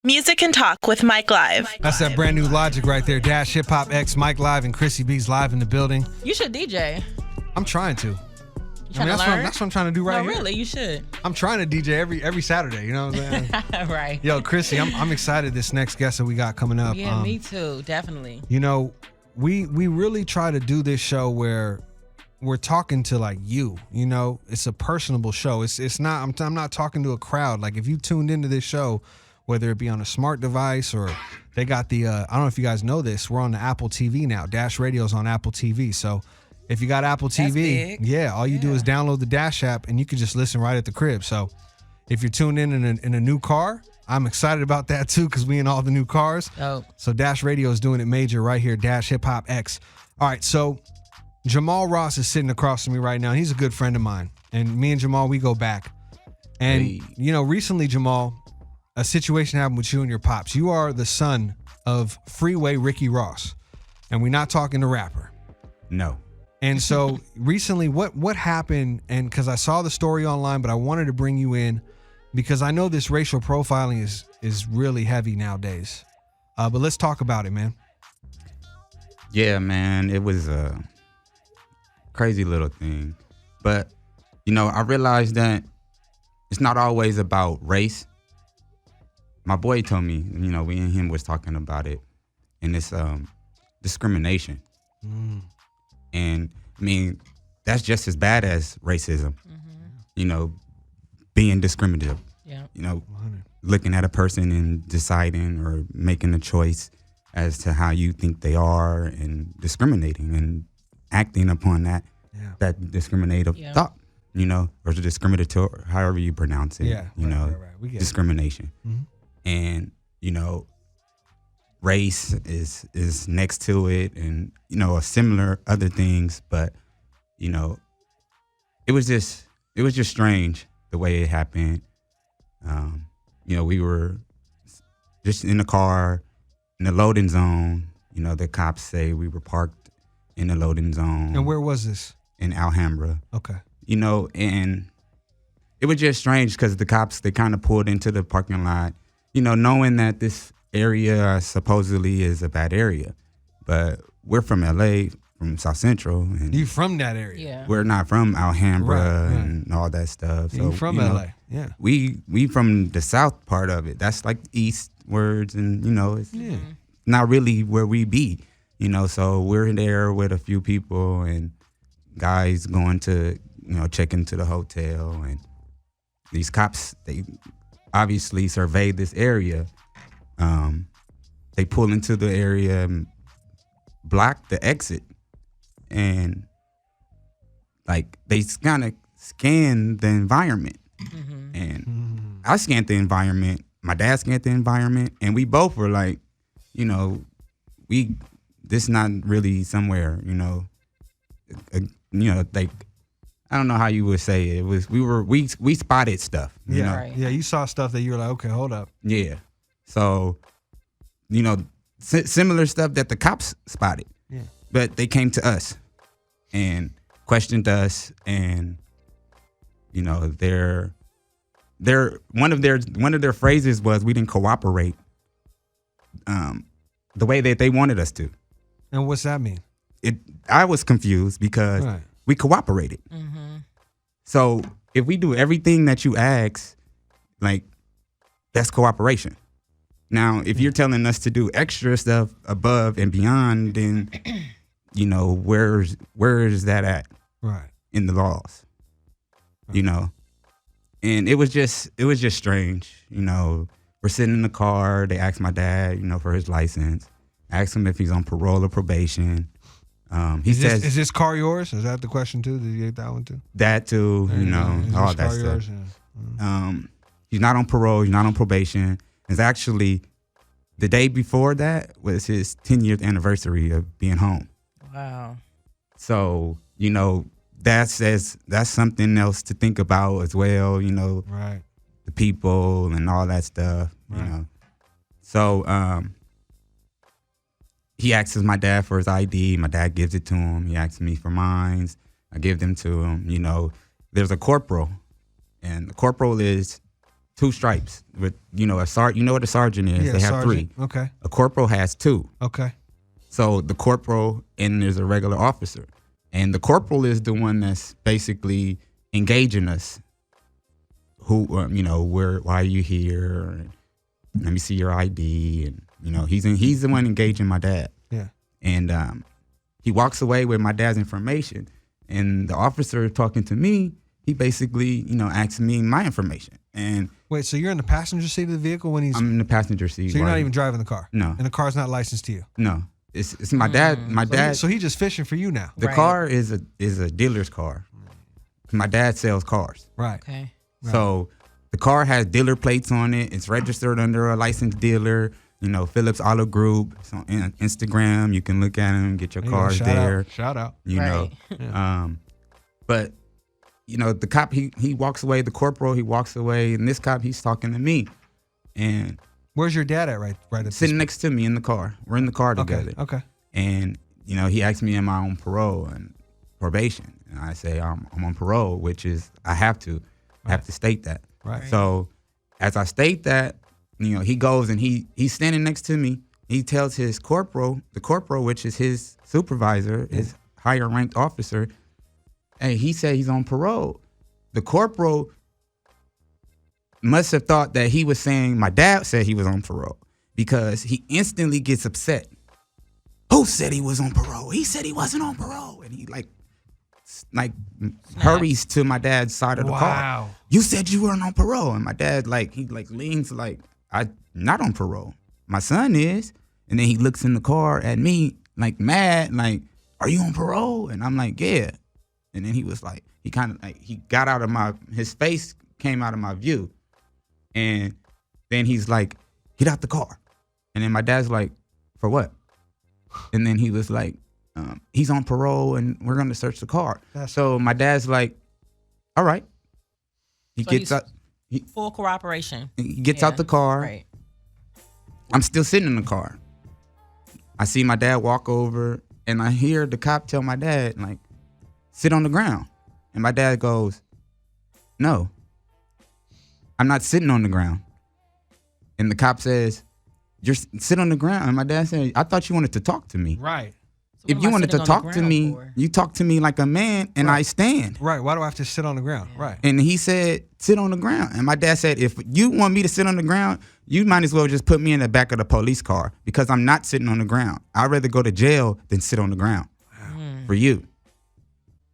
Music and Talk with Mike Live. That's that brand new Logic right there. Dash Hip Hop X, Mike Live, and Khrissy B's live in the building. You should DJ. I'm trying to. That's what I'm trying to do right here. No, really, you should. I'm trying to DJ every Saturday. You know what I'm saying? Right. Yo, Khrissy, I'm excited. This next guest that we got coming up. Yeah, me too. Definitely. You know, we really try to do this show where we're talking to like you. You know, it's a personable show. It's not. I'm not talking to a crowd. Like if you tuned into this show, whether it be on a smart device or they got the, I don't know if you guys know this, we're on the Apple TV now. Dash Radio's on Apple TV. So if you got Apple TV, all you do is download the Dash app and you can just listen right at the crib. So if you're tuned in a new car, I'm excited about that too because we in all the new cars. Oh. So Dash Radio is doing it major right here, Dash Hip Hop X. All right, so Jamal Ross is sitting across from me right now. He's a good friend of mine. And me and Jamal, we go back. And, you know, recently, Jamal, a situation happened with you and your pops. You are the son of Freeway Ricky Ross, and we're not talking the rapper. No. And so recently, what happened? And because I saw the story online, but I wanted to bring you in because I know this racial profiling is really heavy nowadays. But let's talk about it, man. Yeah, man, it was a crazy little thing. But, you know, I realized that it's not always about race. My boy told me, you know, we and him was talking about it, and it's discrimination. And I mean, that's just as bad as racism. You know, being discriminative. Yeah. You know, looking at a person and deciding or making a choice as to how you think they are and discriminating and acting upon that discriminative thought. You know, or discriminatory, however you pronounce it. Yeah. You know, right. We get discrimination. And, you know, race is next to it and, you know, similar other things. But, you know, it was just strange the way it happened. You know, we were just in the car in the loading zone. You know, the cops say we were parked in the loading zone. And where was this? In Alhambra. Okay. You know, and it was just strange because the cops, they kind of pulled into the parking lot, you know, knowing that this area supposedly is a bad area. But we're from LA, from South Central. And you from that area? Yeah. We're not from Alhambra Right. and all that stuff. So you from you know, LA? Yeah. We from the south part of it. That's like eastwards, and you know, it's not really where we be. You know, so we're there with a few people and guys going to, you know, check into the hotel, and these cops, they obviously surveyed this area. They pull into the area and block the exit, and like they kind of scan the environment. And I scanned the environment, my dad scanned the environment, and we both were like, you know, this not really somewhere, you know, like, I don't know how you would say it. It was we spotted stuff. You know? Right. Yeah, you saw stuff that you were like, okay, hold up. Yeah. So, you know, similar stuff that the cops spotted. Yeah. But they came to us and questioned us, and you know, one of their phrases was we didn't cooperate the way that they wanted us to. And what's that mean? I was confused because we cooperated. So if we do everything that you ask, like, that's cooperation. Now, if you're telling us to do extra stuff above and beyond, then, you know, where is that at? Right. In the laws, you know? And it was just strange. You know, we're sitting in the car. They asked my dad, you know, for his license. Asked him if he's on parole or probation. He says, "Is this car yours?" Is that the question too? Did you get that one too? That too, you know, all that stuff. He's not on parole. He's not on probation. It's actually the day before that was his 10th anniversary of being home. Wow. So, you know, that's something else to think about as well. You know, right? The people and all that stuff. Right. You know, so he asks my dad for his ID. My dad gives it to him. He asks me for mine. I give them to him. You know, there's a corporal, and the corporal is 2 stripes with, a sergeant. You know what a sergeant is? Yeah, they have sergeant. 3. Okay. A corporal has 2. Okay. So the corporal and there's a regular officer. And the corporal is the one that's basically engaging us. Who, why are you here? And let me see your ID. And, he's the one engaging my dad. Yeah. And he walks away with my dad's information. And the officer talking to me, he basically, asks me my information. And wait, so you're in the passenger seat of the vehicle when he's... I'm in the passenger seat. So you're not even driving the car? No. And the car's not licensed to you? No. It's my dad. My dad. So he's just fishing for you now? The car is a dealer's car. My dad sells cars. Right. Okay. Right. So the car has dealer plates on it. It's registered under a licensed dealer. Phillips Auto Group. It's on Instagram. You can look at them, get your cars there. Shout out. Right. Yeah. But the cop he walks away. The corporal he walks away, and this cop he's talking to me, and where's your dad at? Right at sitting next to me in the car. We're in the car together. Okay. And he asked me, am I on parole and probation? And I say I'm on parole, which is I have to state that. Right. So as I state that, he goes and he's standing next to me. He tells the corporal, which is his supervisor, his higher ranked officer, hey, he said he's on parole. The corporal must have thought that he was saying my dad said he was on parole because he instantly gets upset. Who said he was on parole? He said he wasn't on parole. And he hurries to my dad's side of the car. Wow. You said you weren't on parole. And my dad he leans I'm not on parole. My son is. And then he looks in the car at me mad, are you on parole? And I'm like, yeah. And then he was he kind of he got out of his face came out of my view. And then he's like, get out the car. And then my dad's like, for what? And then he was like, he's on parole and we're going to search the car. So my dad's like, all right. He gets up. Full cooperation. He gets out the car. Right. I'm still sitting in the car. I see my dad walk over and I hear the cop tell my dad, sit on the ground. And my dad goes, no, I'm not sitting on the ground. And the cop says, you're sit on the ground. And my dad said, I thought you wanted to talk to me. Right. So If you wanted to talk to me, you talk to me like a man and I stand. Right. Why do I have to sit on the ground? Yeah. Right. And he said, sit on the ground. And my dad said, if you want me to sit on the ground, you might as well just put me in the back of the police car because I'm not sitting on the ground. I'd rather go to jail than sit on the ground for you.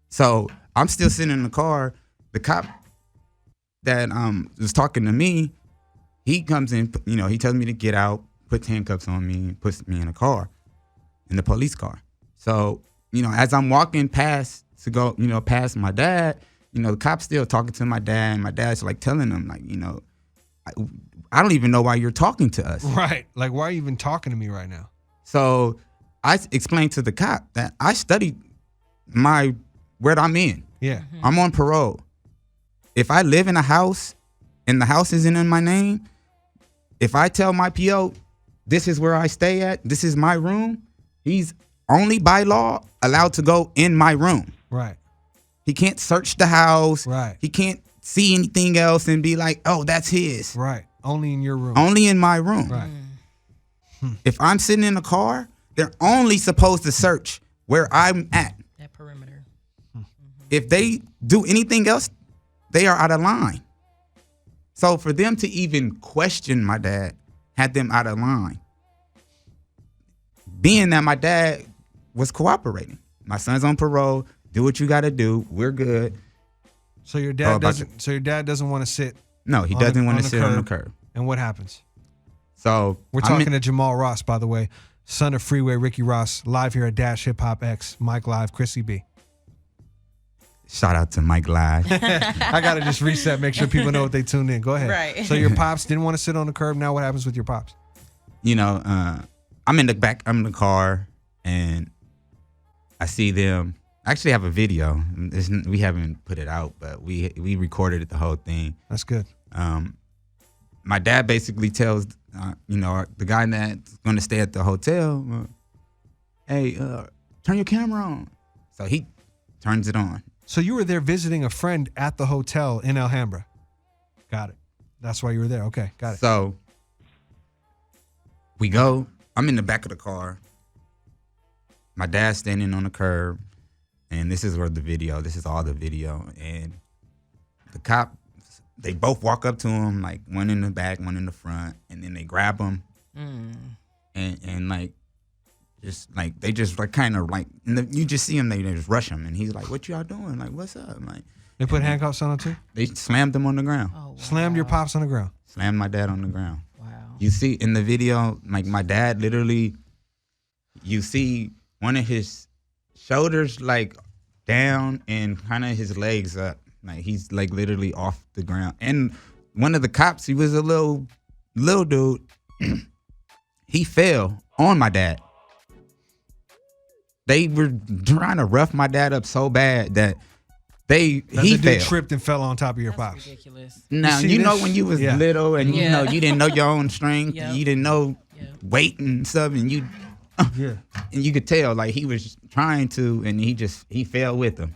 So I'm still sitting in the car. The cop that was talking to me, he comes in, he tells me to get out, puts handcuffs on me, and puts me in a car, in the police car. So, as I'm walking past to go, past my dad, the cop's still talking to my dad, and my dad's telling him, I don't even know why you're talking to us. Right. Why are you even talking to me right now? So I explained to the cop that I studied where I'm in. Yeah. I'm on parole. If I live in a house and the house isn't in my name, if I tell my PO, this is where I stay at, this is my room, he's only by law allowed to go in my room. Right. He can't search the house. Right. He can't see anything else and be like, oh, that's his. Right. Only in your room. Only in my room. Right. If I'm sitting in a car, they're only supposed to search where I'm at. That perimeter. If they do anything else, they are out of line. So for them to even question my dad had them out of line. Being that my dad was cooperating. My son's on parole. Do what you got to do. We're good. So your dad doesn't. So your dad doesn't want to sit. No, he doesn't want to sit on the curb. And what happens? So we're talking to Jamal Ross, by the way, son of Freeway Ricky Ross, live here at Dash Hip Hop X, Mike Live, Khrissy B. Shout out to Mike Live. I gotta just reset, make sure people know what they tuned in. Go ahead. Right. So your pops didn't want to sit on the curb. Now what happens with your pops? I'm in the back. I'm in the car, and I see them. I actually have a video. We haven't put it out, but we recorded it, the whole thing. That's good. My dad basically tells the guy that's going to stay at the hotel, hey, turn your camera on. So he turns it on. So you were there visiting a friend at the hotel in Alhambra. Got it. That's why you were there. Okay, got it. So we go. I'm in the back of the car. My dad's standing on the curb, and this is all the video. And the cop, they both walk up to him, like one in the back, one in the front, and then they grab him, and like, just like they just like kind of like, you just see him, they just rush him, and he's like, "What y'all doing? Like, what's up?" Like, they put handcuffs on him too. They slammed him on the ground. Oh, wow. Slammed your pops on the ground. Slammed my dad on the ground. Wow. You see in the video, like my dad literally, you see one of his shoulders like down and kind of his legs up. Like he's like literally off the ground. And one of the cops, he was a little dude. He fell on my dad. They were trying to rough my dad up so bad that he dude fell. tripped and fell on top of your That's pops. ridiculous. Now You see you know this? when you was Yeah. little and you Yeah. know you didn't know your own strength, Yep. you didn't know Yep. weight and stuff, and you Yeah. and you could tell like he was trying to, and he fell with him.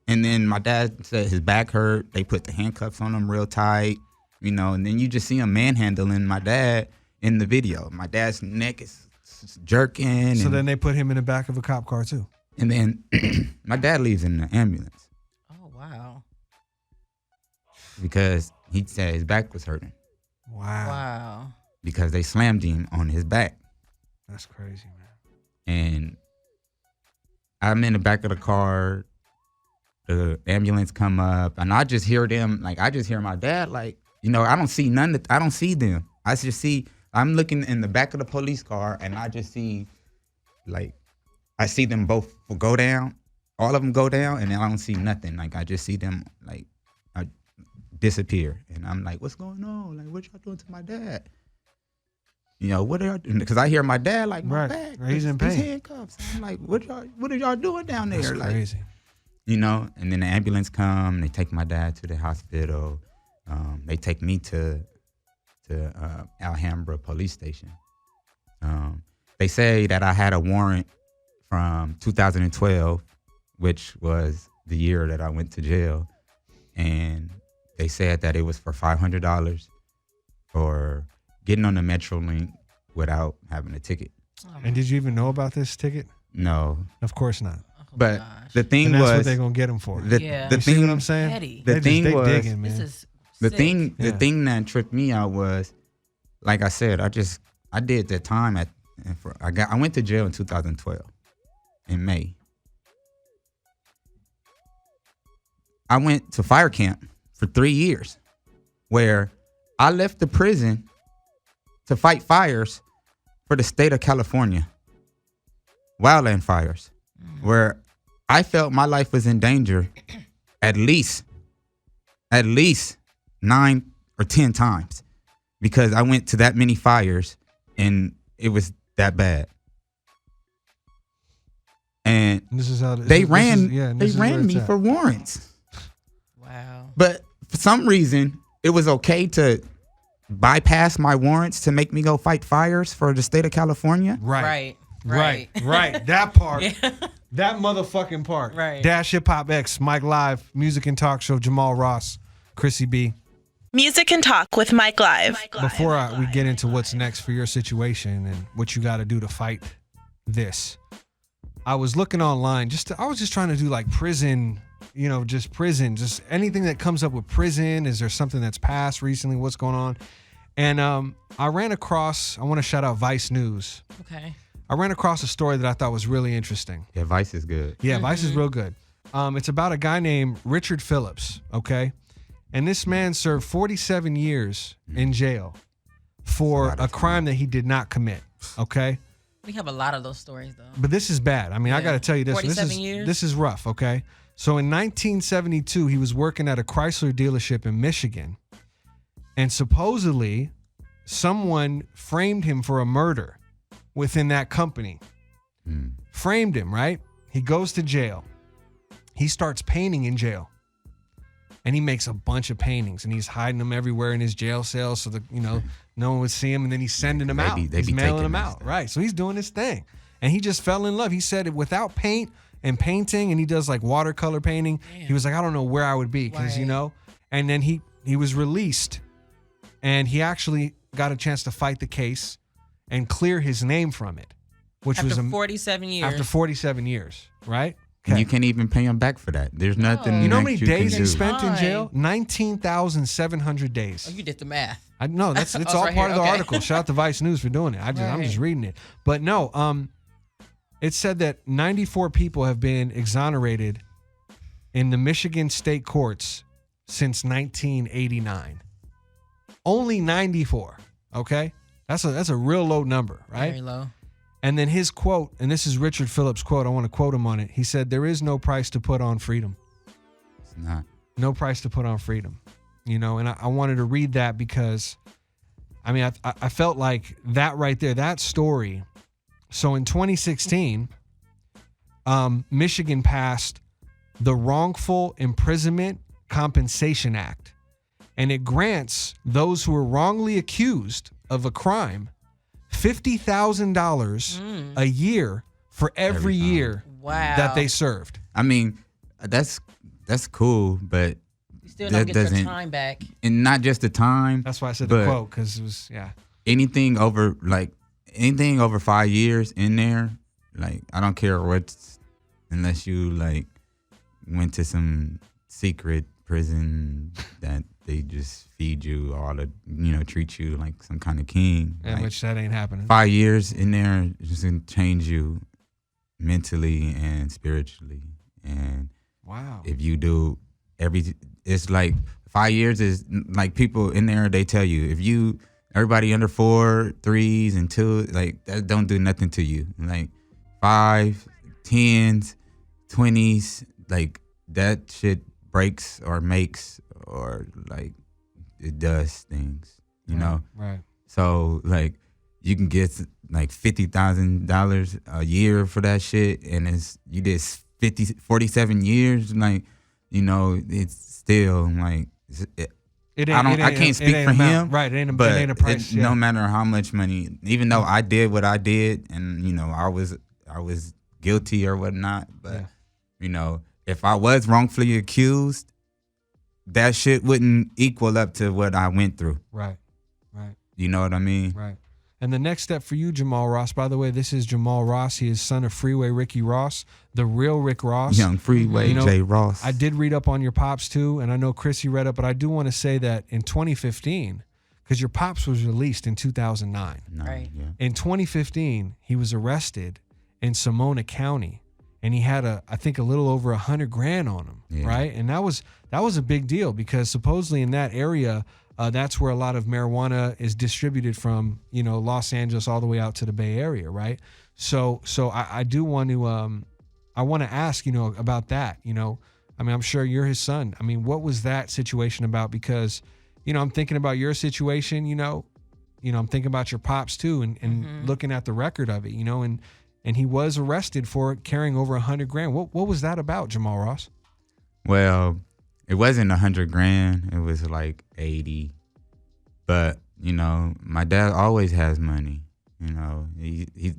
And then my dad said his back hurt. They put the handcuffs on him real tight, and then you just see him manhandling my dad in the video. My dad's neck is jerking. So and, then they put him in the back of a cop car too. and then my dad leaves in the ambulance Oh, wow. because he said his back was hurting Wow. Wow. because they slammed him on his back. That's crazy, man. And I'm in the back of the car. The ambulance come up, and I just hear them. Like I just hear my dad. Like I don't see none. I don't see them. I just see. I'm looking in the back of the police car, and I just see, like, I see them both go down. All of them go down, and then I don't see nothing. Like I just see them like disappear, and I'm like, "What's going on? Like, what y'all doing to my dad?" What are y'all doing? Because I hear my dad like, my Right. back, He's in his pain. handcuffs. I'm like, what are y'all doing down there? That's Like, crazy. and then the ambulance come, and they take my dad to the hospital. They take me to Alhambra police station. They say that I had a warrant from 2012, which was the year that I went to jail. And they said that it was for $500 for getting on the Metrolink without having a ticket. And did you even know about this ticket? No. Of course not. But gosh. the thing And that's what was, they're gonna get him for. Yeah. the You see thing what I'm saying? Petty. The thing they was, digging, man. This is The sick. thing Yeah. that tripped me out was, like I said, I did that time I went to jail in 2012 in May. I went to fire camp for 3 years, where I left the prison to fight fires for the state of California, wildland fires, where I felt my life was in danger at least 9 or 10 times, because I went to that many fires and it was that bad. And This is how they this ran is- yeah, and they this is where ran it's me at. for warrants. Wow. But for some reason, it was okay to bypass my warrants to make me go fight fires for the state of California. Right. Right. Right. That part. Yeah. That motherfucking part. Right. Dash Hip Hop X, Mike Live, Music and Talk Show, Jamal Ross, Khrissy B. Music and Talk with Mike Live. Before we get into what's next for your situation and what you got to do to fight this, I was looking online. I was just trying to do like prison, just anything that comes up with prison. Is there something that's passed recently? What's going on? And I ran across. I want to shout out Vice News. Okay. I ran across a story that I thought was really interesting. Yeah, Vice is good. Yeah, Vice is real good. It's about a guy named Richard Phillips, okay? And this man served 47 years in jail for a crime that he did not commit, okay? We have a lot of those stories, though. But this is bad. I mean, I Yeah. got to tell you this. 47 years? This is rough, okay? So in 1972, he was working at a Chrysler dealership in Michigan. And supposedly, someone framed him for a murder within that company. Framed him, right? He goes to jail. He starts painting in jail. And he makes a bunch of paintings, and he's hiding them everywhere in his jail cell so that, no one would see him. And then he's sending them out. They He's be mailing taking them that out. stuff. Right. So he's doing his thing. And he just fell in love. He said without paint and painting, and he does like watercolor painting, he was like, I don't know where I would be. Because, Right. and then he was released. And he actually got a chance to fight the case and clear his name from it, which After was 47 years. After 47 years, right? And you can't even pay him back for that. There's nothing. You know how many next you days can he do. spent in jail? 19,700 days. Oh, you did the math. I know it's Oh, it's all right part here. of the Okay. article. Shout out to Vice News for doing it. I'm just reading it. But no, it said that 94 people have been exonerated in the Michigan state courts since 1989. Only 94. Okay, that's a real low number, right? Very low. And then his quote, and this is Richard Phillips' quote. I want to quote him on it. He said, "There is no price to put on freedom. It's not. No price to put on freedom." You know, and I wanted to read that because, I mean, I felt like that right there, that story. So in 2016, Michigan passed the Wrongful Imprisonment Compensation Act, and it grants those who are wrongly accused of a crime $50,000 a year for every year Wow. that they served. I mean, that's cool, but You still don't that get your doesn't- time back. and not just the time. That's why I said the but quote, because it was, anything over 5 years in there, like I don't care what's, unless you like went to some secret prison that they just feed you all the, treat you like some kind of king. and Like, which that ain't happening. 5 years in there is just gonna change you mentally and spiritually. And Wow. if you do it's like 5 years is like people in there, they tell you everybody under 4, 3s and 2, like that don't do nothing to you. Like 5, 10s, 20s, like that shit breaks or makes or like it does things, you know? Right. So like you can get like $50,000 a year for that shit, and you did 47 years, like, it's still like I can't speak for him, right? It ain't a, but it ain't a price. no matter how much money, even though I did what I did, and I was guilty or whatnot, but if I was wrongfully accused, that shit wouldn't equal up to what I went through. Right. Right. You know what I mean? Right. And the next step for you, Jamal Ross, by the way, this is Jamal Ross. He is son of Freeway Ricky Ross, the real Rick Ross. Young Freeway J. Ross. I did read up on your pops too, and I know Khrissy read up, but I do want to say that in 2015, because your pops was released in 2009. Right. Yeah. In 2015, he was arrested in Sonoma County, and he had I think a little over $100,000 on him, Yeah. right? And that was a big deal because supposedly in that area, that's where a lot of marijuana is distributed from, Los Angeles all the way out to the Bay Area, right? So I do want to I want to ask, about that. I mean, I'm sure you're his son. I mean, what was that situation about? Because, I'm thinking about your situation. I'm thinking about your pops too, and looking at the record of it. And he was arrested for carrying over $100,000. What was that about, Jamal Ross? Well, it wasn't $100,000. It was like 80. But my dad always has money. He's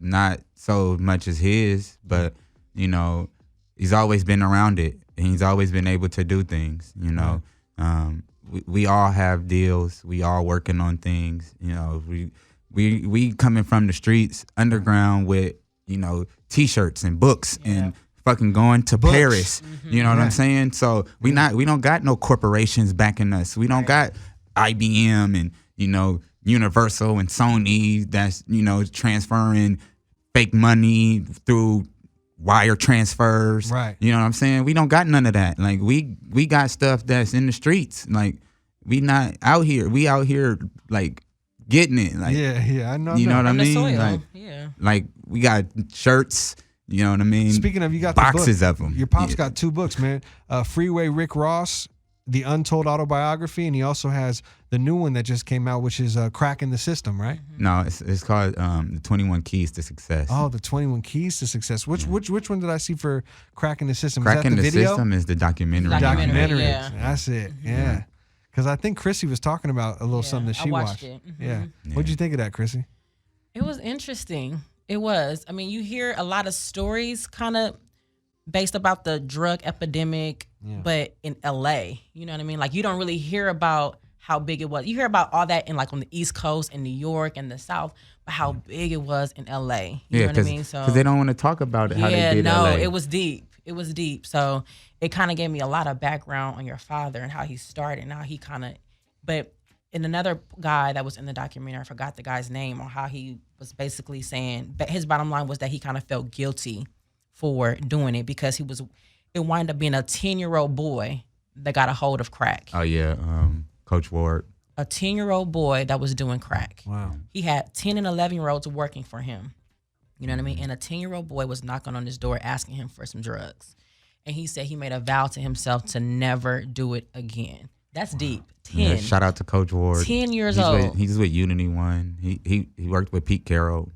not so much as his, but he's always been around it, and he's always been able to do things. We all have deals. We all working on things. We coming from the streets underground with T-shirts and books and fucking going to Paris. You know what I'm saying? So we don't got no corporations backing us. We don't got IBM and Universal and Sony that's transferring fake money through wire transfers. Right. You know what I'm saying? We don't got none of that. Like we got stuff that's in the streets. Like we not out here. We out here like getting it. Like yeah, I know. you know what I From the mean? soil. Like we got shirts. You know what I mean? Speaking of, you got boxes the book. of them. Your pops got 2 books, man. Freeway Rick Ross, The Untold Autobiography, and he also has the new one that just came out, which is Cracking the System, right? No, it's called the 21 Keys to Success. Oh, the 21 Keys to Success. Which one did I see for Cracking the System? Cracking is that the video? System is the documentary. Documentary. Yeah. That's it. Yeah. Because I think Khrissy was talking about a little something that she I watched it. Yeah. What'd you think of that, Khrissy? It was interesting. It was. I mean, you hear a lot of stories kind of based about the drug epidemic, but in LA, you know what I mean? Like you don't really hear about how big it was. You hear about all that in like on the East Coast in New York and the South, but how big it was in LA. You know what I mean? So because they don't want to talk about it how they did no, LA. it was deep. It was deep. So it kind of gave me a lot of background on your father and how he started and how he kind of, but and another guy that was in the documentary, I forgot the guy's name, or how he was basically saying, but his bottom line was that he kind of felt guilty for doing it because it wound up being a 10-year-old boy that got a hold of crack. Oh yeah, Coach Ward. A 10-year-old boy that was doing crack. Wow. He had 10 and 11-year-olds working for him. You know what I mean? And a 10-year-old boy was knocking on his door asking him for some drugs. And he said he made a vow to himself to never do it again. That's deep. 10. Yeah, shout out to Coach Ward. 10 years old. He's with Unity One. He worked with Pete Carroll,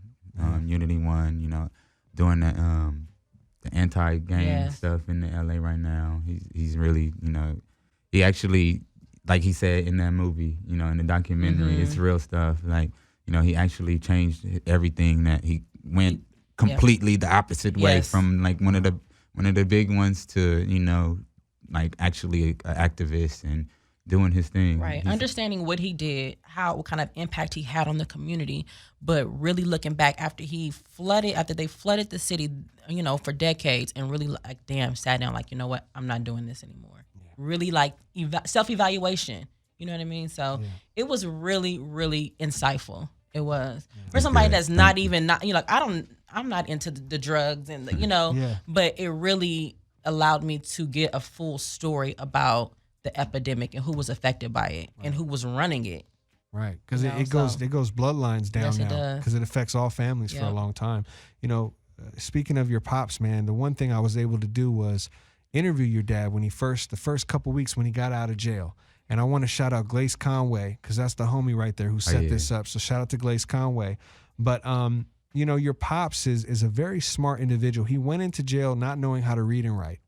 Unity One. You know, doing the anti-gang stuff in the LA right now. He's really, you know, he actually, like he said in that movie, you know, in the documentary, it's real stuff. Like, you know, he actually changed everything. That he went completely the opposite way from like one of the big ones to, you know, like actually an activist and doing his thing. Right. Understanding what he did, what kind of impact he had on the community, but really looking back after they flooded the city, you know, for decades, and really like, sat down like, you know what, I'm not doing this anymore. Yeah. Really like self-evaluation. You know what I mean? So it was really, really insightful. It was. For somebody that's not even, you know, like I'm not into the drugs and, you know, but it really allowed me to get a full story about the epidemic and who was affected by it and who was running it. Right, because it goes bloodlines down now, because it affects all families for a long time. You know, speaking of your pops, man, the one thing I was able to do was interview your dad when the first couple weeks when he got out of jail. And I want to shout out Glace Conway, because that's the homie right there who set this up. So shout out to Glace Conway. But you know, your pops is a very smart individual. He went into jail not knowing how to read and write.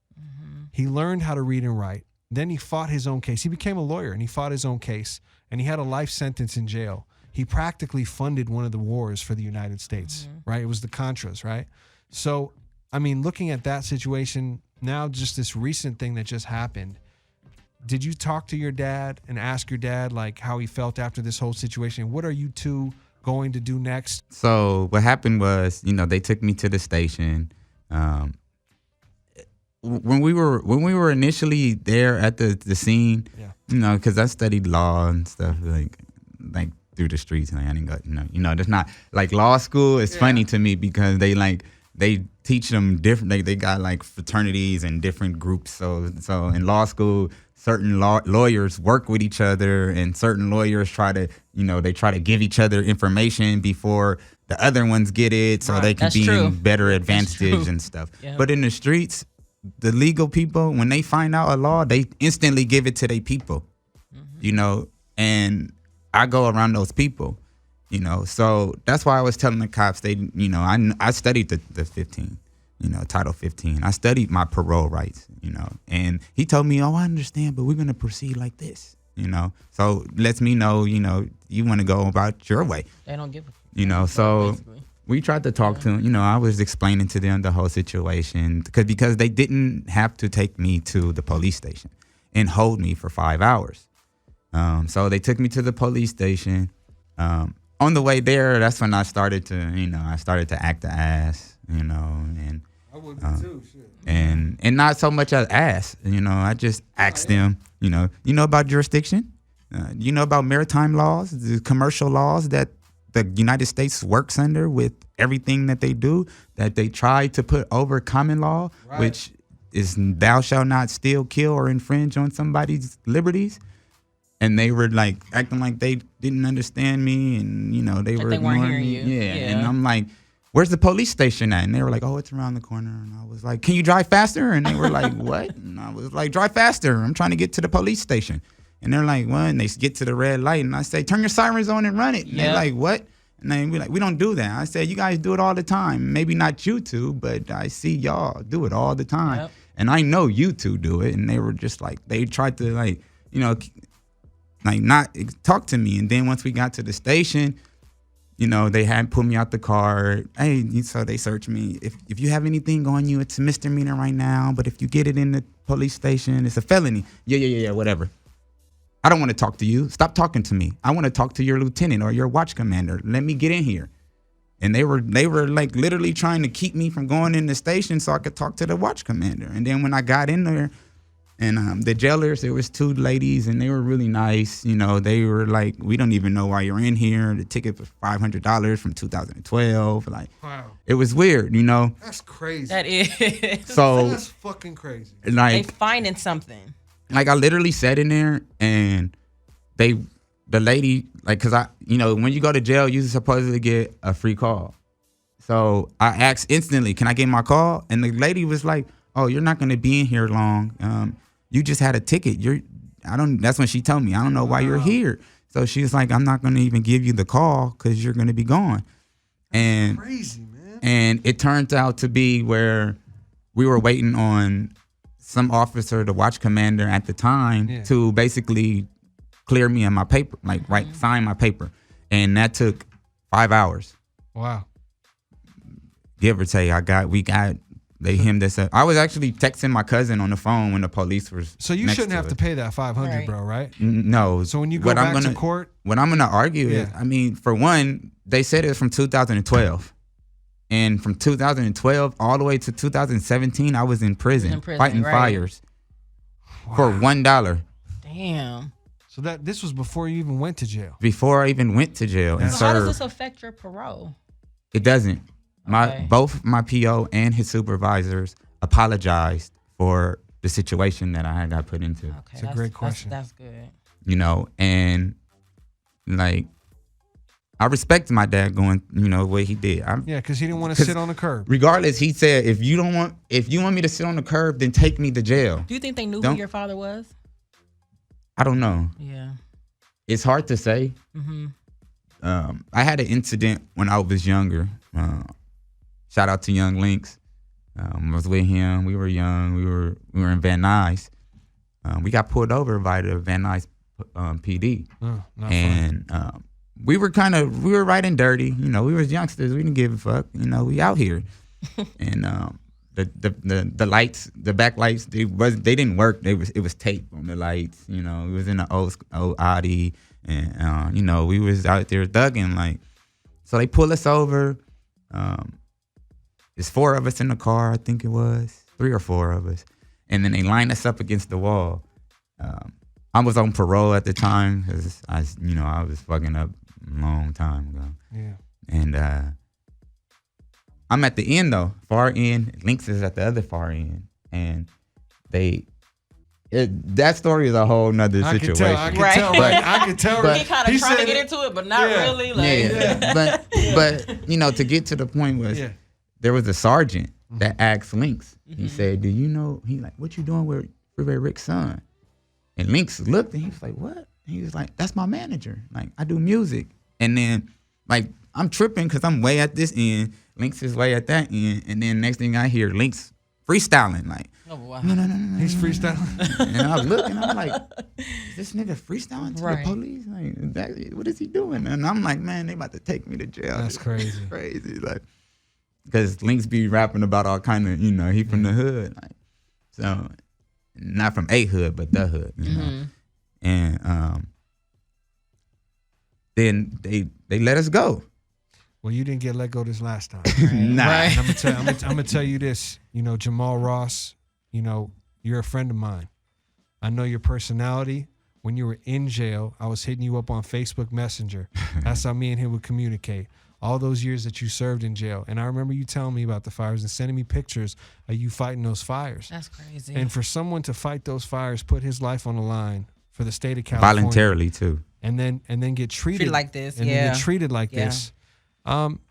He learned how to read and write. Then he fought his own case. He became a lawyer and he fought his own case, and he had a life sentence in jail. He practically funded one of the wars for the United States, right? It was the Contras, right? So, I mean, looking at that situation, now just this recent thing that just happened, did you talk to your dad and ask your dad like how he felt after this whole situation? What are you two going to do next? So what happened was, you know, they took me to the station. When we were initially there at the scene, you know, because I studied law and stuff like through the streets, and I didn't go, you know, there's not like law school. It's funny to me because they teach them different. They got like fraternities and different groups. So in law school, certain lawyers work with each other, and certain lawyers try to give each other information before the other ones get it, so they can be in better advantage and stuff. Yeah. But in the streets, the legal people, when they find out a law, they instantly give it to their people, you know, and I go around those people, you know. So that's why I was telling the cops, you know, I studied the 15, you know, Title 15. I studied my parole rights, you know, and he told me, I understand, but we're going to proceed like this, you know. So lets me know, you know, you want to go about your way. They don't give a you know, so basically. We tried to talk to them. You know, I was explaining to them the whole situation because they didn't have to take me to the police station and hold me for 5 hours. So they took me to the police station. On the way there, that's when I started to act the ass, you know, and I would be too, shit. And not so much as ass, you know. I just asked them, you know about jurisdiction, you know about maritime laws, the commercial laws that the United States works under with everything that they do, that they try to put over common law, which is thou shalt not steal, kill, or infringe on somebody's liberties. And they were like acting like they didn't understand me, and you know they were weren't hearing me. you. Yeah, and I'm like, "Where's the police station at?" And they were like, "Oh, it's around the corner." And I was like, "Can you drive faster?" And they were like, "What?" And I was like, "Drive faster! I'm trying to get to the police station." And they're like, "What?" And they get to the red light, and I say, "Turn your sirens on and run it." And they're like, "What?" And they be like, "We don't do that." I said, "You guys do it all the time. Maybe not you two, but I see y'all do it all the time, and I know you two do it." And they were just like, they tried to like, you know, like not talk to me. And then once we got to the station, you know, they had put me out the car. Hey, so they searched me. If you have anything on you, it's a misdemeanor right now. But if you get it in the police station, it's a felony. Yeah, whatever. I don't want to talk to you. Stop talking to me. I want to talk to your lieutenant or your watch commander. Let me get in here. And they were like literally trying to keep me from going in the station so I could talk to the watch commander. And then when I got in there, and the jailers, there was 2 ladies, and they were really nice. You know, they were like, we don't even know why you're in here. The ticket was $500 from 2012. Like, wow, it was weird, you know. That's crazy. That is. So that's fucking crazy. They like, finding something. like I literally sat in there, and the lady, like, cause when you go to jail, you're supposed to get a free call. So I asked instantly, can I get my call? And the lady was like, oh, you're not gonna be in here long. You just had a ticket. That's when she told me, I don't know why you're here. So she was like, I'm not gonna even give you the call because you're gonna be gone. And crazy, man. And it turns out to be where we were waiting on some officer, the watch commander at the time, to basically clear me on my paper, like sign my paper. And that took 5 hours. Wow. Give or take. They hemmed us up. I was actually texting my cousin on the phone when the police were. So you shouldn't have to pay that $500, bro, right? No. So when you go back to court, what I'm gonna argue is, I mean, for one, they said it's from 2012, and from 2012 all the way to 2017, I was in prison fighting fires for $1. Damn. So this was before you even went to jail. Before I even went to jail and So served. how does this affect your parole? It doesn't. Both my PO and his supervisors apologized for the situation that I got put into. Okay, it's a great question. That's good. You know, and like I respect my dad going, what he did. Because he didn't want to sit on the curb. Regardless, he said, if you want me to sit on the curb, then take me to jail. Do you think they knew who your father was? I don't know. Yeah. It's hard to say. Mm-hmm. I had an incident when I was younger. Shout out to Young Lynx. I was with him. We were young. We were in Van Nuys. We got pulled over by the Van Nuys PD. And we were riding dirty. We was youngsters. We didn't give a fuck. We out here. And the lights, the back lights, they didn't work. It was tape on the lights. It was in an old Audi, and we was out there thugging like. So they pull us over. There's 4 of us in the car, I think it was 3 or 4 of us, and then they line us up against the wall. I was on parole at the time because I was fucking up a long time ago. Yeah. And I'm at the end though, far end. Lynx is at the other far end, and that story is a whole nother situation. I can tell. He kind of trying to get into it, but not really. But to get to the point was there was a sergeant that asked Lynx. He said, "Do you know?" He like, "What you doing with Freeway Rick's son?" And Lynx looked and he was like, "What?" And he was like, "That's my manager. Like, I do music." And then like I'm tripping because I'm way at this end. Lynx is way at that end, and then next thing I hear Lynx freestyling like, oh wow, no, he's freestyling. And I was looking, I'm like, is this nigga freestyling to the police? Like, what is he doing? And I'm like, man, they about to take me to jail. That's crazy. It's crazy, like, because Lynx be rapping about all kind of, he from the hood, like, so not from a hood, but the hood, know. And then they let us go. Well, you didn't get let go this last time. Nah. Right. I'm gonna tell you this. Jamal Ross, you're a friend of mine. I know your personality. When you were in jail, I was hitting you up on Facebook Messenger. That's how me and him would communicate. All those years that you served in jail. And I remember you telling me about the fires and sending me pictures of you fighting those fires. That's crazy. And for someone to fight those fires, put his life on the line for the state of California. Voluntarily, too. And then get treated like this, and then get treated like this.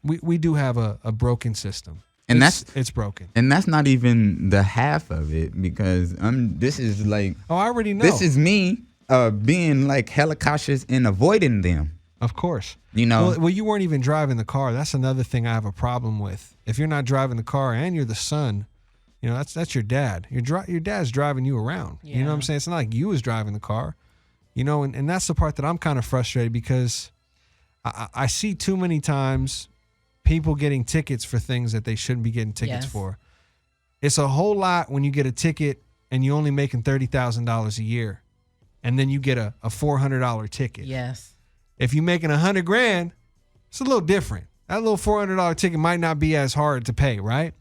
We do have a broken system. And it's broken. And that's not even the half of it, because this is like, I already know. This is me being like hella cautious and avoiding them. Of course. Well, you weren't even driving the car. That's another thing I have a problem with. If you're not driving the car and you're the son, that's your dad. Your dad's driving you around. Yeah. You know what I'm saying? It's not like you was driving the car. And that's the part that I'm kind of frustrated, because I see too many times people getting tickets for things that they shouldn't be getting tickets for. It's a whole lot when you get a ticket and you're only making $30,000 a year. and then you get a $400 ticket. Yes. If you're making $100,000, it's a little different. That little $400 ticket might not be as hard to pay, right?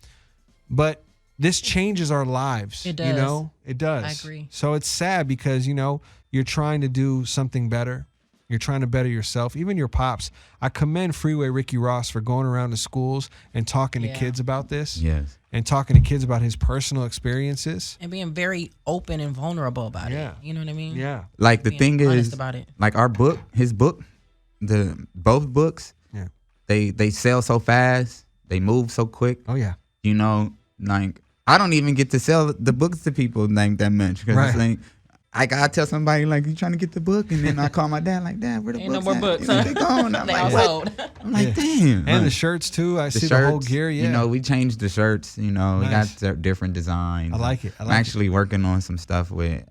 But this changes our lives. It does. You know, it does. I agree. So it's sad because, you know, you're trying to do something better. You're trying to better yourself. Even your pops. I commend Freeway Ricky Ross for going around to schools and talking to kids about this. Yes. And talking to kids about his personal experiences. And being very open and vulnerable about it. You know what I mean? Yeah. Like the Being thing honest is, about it. like our book, his book, both books, they sell so fast, they move so quick. Oh yeah. You know, like I don't even get to sell the books to people like that much because it's like I gotta tell somebody like you trying to get the book, and then I call my dad like, Dad, where the Ain't books? no more at? books. You know, they gone. I'm They like, all what? sold. I'm like, damn. And like, the shirts too. I see shirts, the whole gear. Yeah. You know, we changed the shirts. You know, Nice. we got different designs. I like it. I I'm like actually working on some stuff with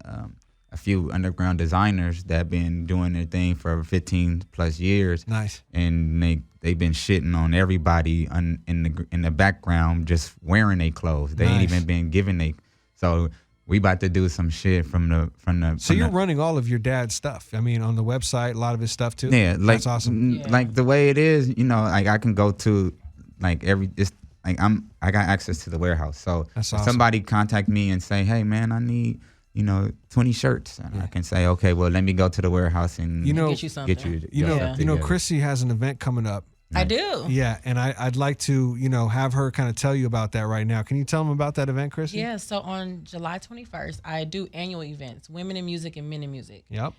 a few underground designers that been doing their thing for 15 plus years. Nice. And they've been shitting on everybody in the background just wearing their clothes. They ain't Nice. even been given they. So we about to do some shit from the. So you're running all of your dad's stuff. I mean, on the website, a lot of his stuff too. Yeah, like that's awesome. Like the way it is, you know, like I can go to like I got access to the warehouse. So That's if awesome. somebody contact me and say, hey man, I need 20 shirts, and I can say, okay, well let me go to the warehouse and You know- Get you something. get you. You know, stuff you know, together. Khrissy has an event coming up. I do. Yeah, and I'd like to, have her kind of tell you about that right now. Can you tell them about that event, Khrissy? Yeah, so on July 21st, I do annual events, Women in Music and Men in Music. Yep.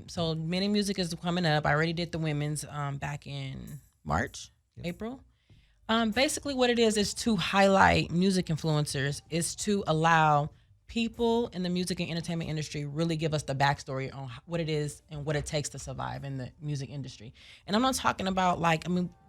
So Men in Music is coming up. I already did the women's back in March, April. Basically what it is to highlight music influencers, is to allow people in the music and entertainment industry really give us the backstory on what it is and what it takes to survive in the music industry. And I'm not talking about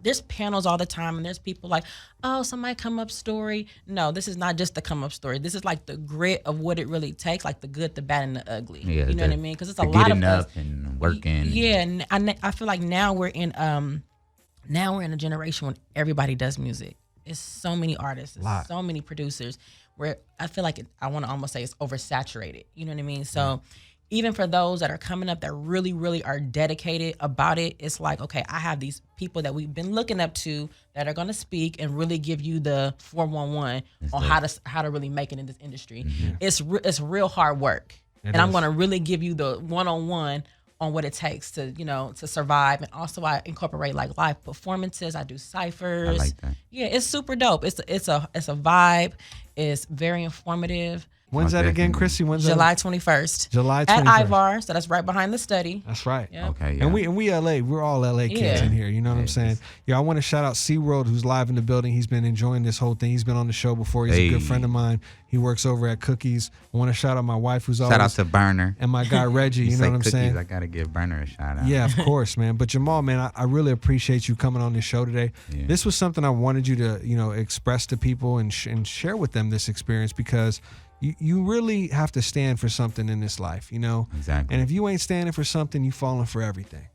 there's panels all the time and there's people like, oh, somebody come up story. No, this is not just the come up story. This is like the grit of what it really takes, like the good, the bad, and the ugly. Yeah, you know what I mean? Because it's a the lot of getting us. up and working. Yeah, and I feel like now we're in a generation when everybody does music. It's so many artists, it's so many producers, where I feel like I want to almost say it's oversaturated. You know what I mean? So even for those that are coming up that really, really are dedicated about it, it's like, okay, I have these people that we've been looking up to that are going to speak and really give you the 411 on how to really make it in this industry. It's real hard work. And I'm going to really give you the one-on-one on what it takes to, to survive. And also I incorporate like live performances. I do ciphers. I like that. Yeah, it's super dope. It's a vibe. It's very informative. When's that again, Khrissy? When's July that? 21st. July 21st. At Ivar, so that's right behind the study. That's right. Yep. Okay. Yeah. And we LA, we're all LA kids in here. You know what I'm saying? Yeah, I want to shout out SeaWorld, who's live in the building. He's been enjoying this whole thing. He's been on the show before. He's a good friend of mine. He works over at Cookies. I want to shout out my wife, who's always Shout out to Burner. and my guy Reggie. You know what I'm Cookies, saying? I gotta give Burner a shout out. Yeah, of course, man. But Jamal, man, I really appreciate you coming on this show today. Yeah. This was something I wanted you to, express to people and share with them this experience, because you really have to stand for something in this life, Exactly. And if you ain't standing for something, you falling for everything.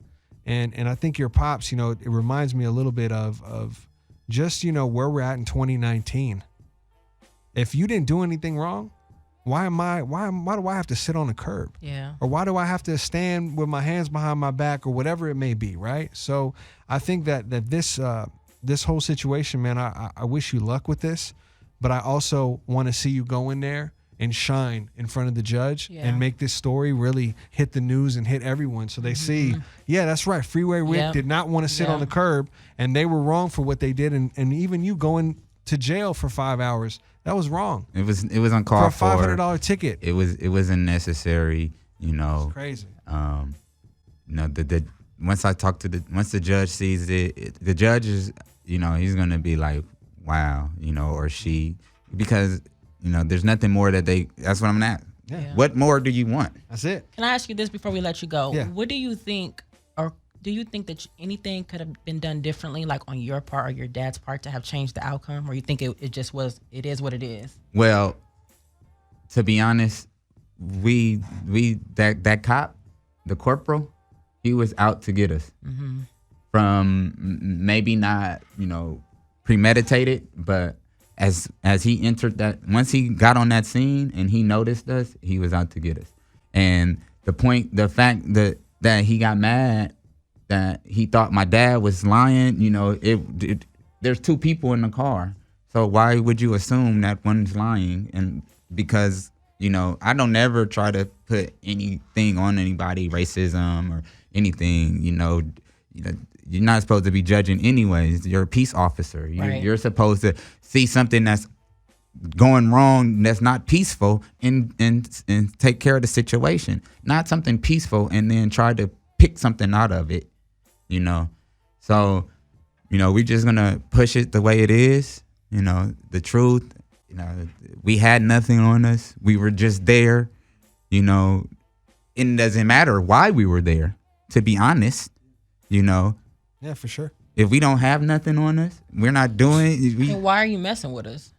And I think your pops, it reminds me a little bit of just, where we're at in 2019. If you didn't do anything wrong, why do I have to sit on the curb? Yeah. Or why do I have to stand with my hands behind my back, or whatever it may be, right? So I think that this whole situation, man, I wish you luck with this, but I also want to see you go in there and shine in front of the judge and make this story really hit the news and hit everyone, so they see, yeah, that's right, Freeway Rick did not want to sit on the curb, and they were wrong for what they did, and even you going to jail for 5 hours, that was wrong. It was uncalled for a $500 ticket. It was unnecessary. It's crazy. Once the judge sees it, the judge is, he's gonna be like, wow, or she, because there's nothing more that's what I'm at. Yeah. What more do you want? That's it. Can I ask you this before we let you go? Yeah. What do you think, or do you think that anything could have been done differently, like on your part or your dad's part, to have changed the outcome, or you think it is what it is? Well, to be honest, that cop, the corporal, he was out to get us. From maybe not, premeditated, but as he entered that, once he got on that scene and he noticed us, he was out to get us. And the fact that he got mad, that he thought my dad was lying, you know, there's two people in the car. So why would you assume that one's lying? And because, you know, I don't ever try to put anything on anybody, racism or anything, you know, you're not supposed to be judging anyways. You're a peace officer. You're supposed to see something that's going wrong, that's not peaceful, and take care of the situation. Not something peaceful and then try to pick something out of it, you know. So, you know, we're just gonna push it the way it is, you know, the truth. You know, we had nothing on us. We were just there, you know. And it doesn't matter why we were there, to be honest, you know. Yeah, for sure. If we don't have nothing on us, we're not doing. Then why are you messing with us?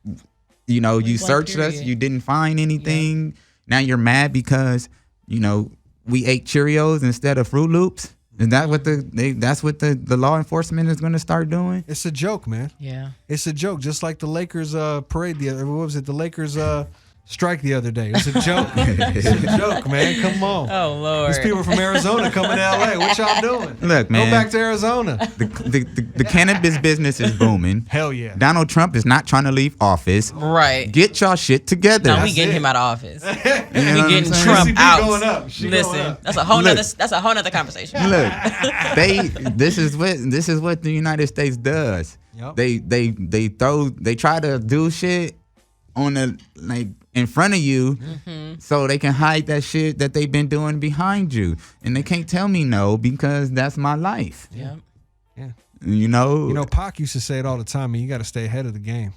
You know, you searched us, you didn't find anything. Yeah. Now you're mad because, you know, we ate Cheerios instead of Fruit Loops. Is that what that's what the law enforcement is going to start doing? It's a joke, man. Yeah. It's a joke, just like the Lakers parade what was it? The Lakers strike the other day. It's a joke. It's a joke, man. Come on. Oh Lord. These people from Arizona coming to LA. What y'all doing? Look, man. Go back to Arizona. The cannabis business is booming. Hell yeah. Donald Trump is not trying to leave office. Right. Get y'all shit together. No, we getting him out of office. You We know getting what I'm Trump Khrissy B out. going up. She Listen, going up. that's a whole nother conversation. Look, this is what the United States does. Yep. They try to do shit on the in front of you, so they can hide that shit that they've been doing behind you, and they can't tell me no because that's my life. Yeah. Yeah. You know, Pac used to say it all the time, and you got to stay ahead of the game.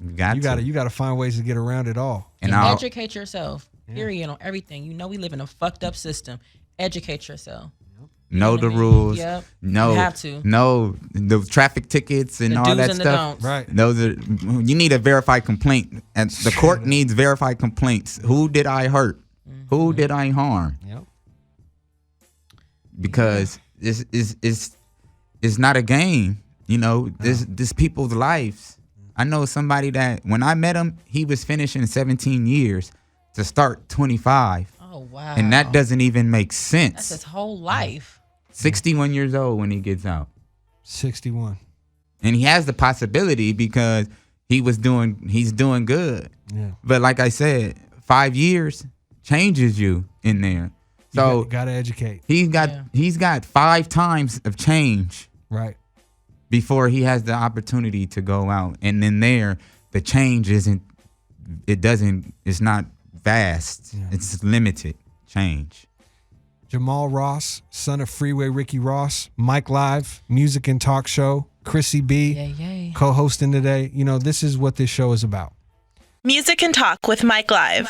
You got to find ways to get around it all. And educate yourself. Period on everything. You know we live in a fucked up system. Educate yourself. Know the rules. Yep. No, you have to. No, the traffic tickets and The all do's that and the stuff. don'ts. Right. Those are, you need a verified complaint, and the court needs verified complaints. Who did I hurt? Who did I harm? Yep. Because it's not a game. You know, this people's lives. I know somebody that when I met him, he was finishing 17 years to start 25. Oh wow. And that doesn't even make sense. That's his whole life. 61 years old when he gets out. 61. And he has the possibility because he's doing good. Yeah. But like I said, 5 years changes you in there. So you got to educate. he's got 5 times of change. Right. Before he has the opportunity to go out. And then there, the change it's not vast. Yeah. It's limited change. Jamal Ross, son of Freeway Ricky Ross, Mike Live, music and talk show, Khrissy B, co-hosting today. You know, this is what this show is about. Music and talk with Mike Live.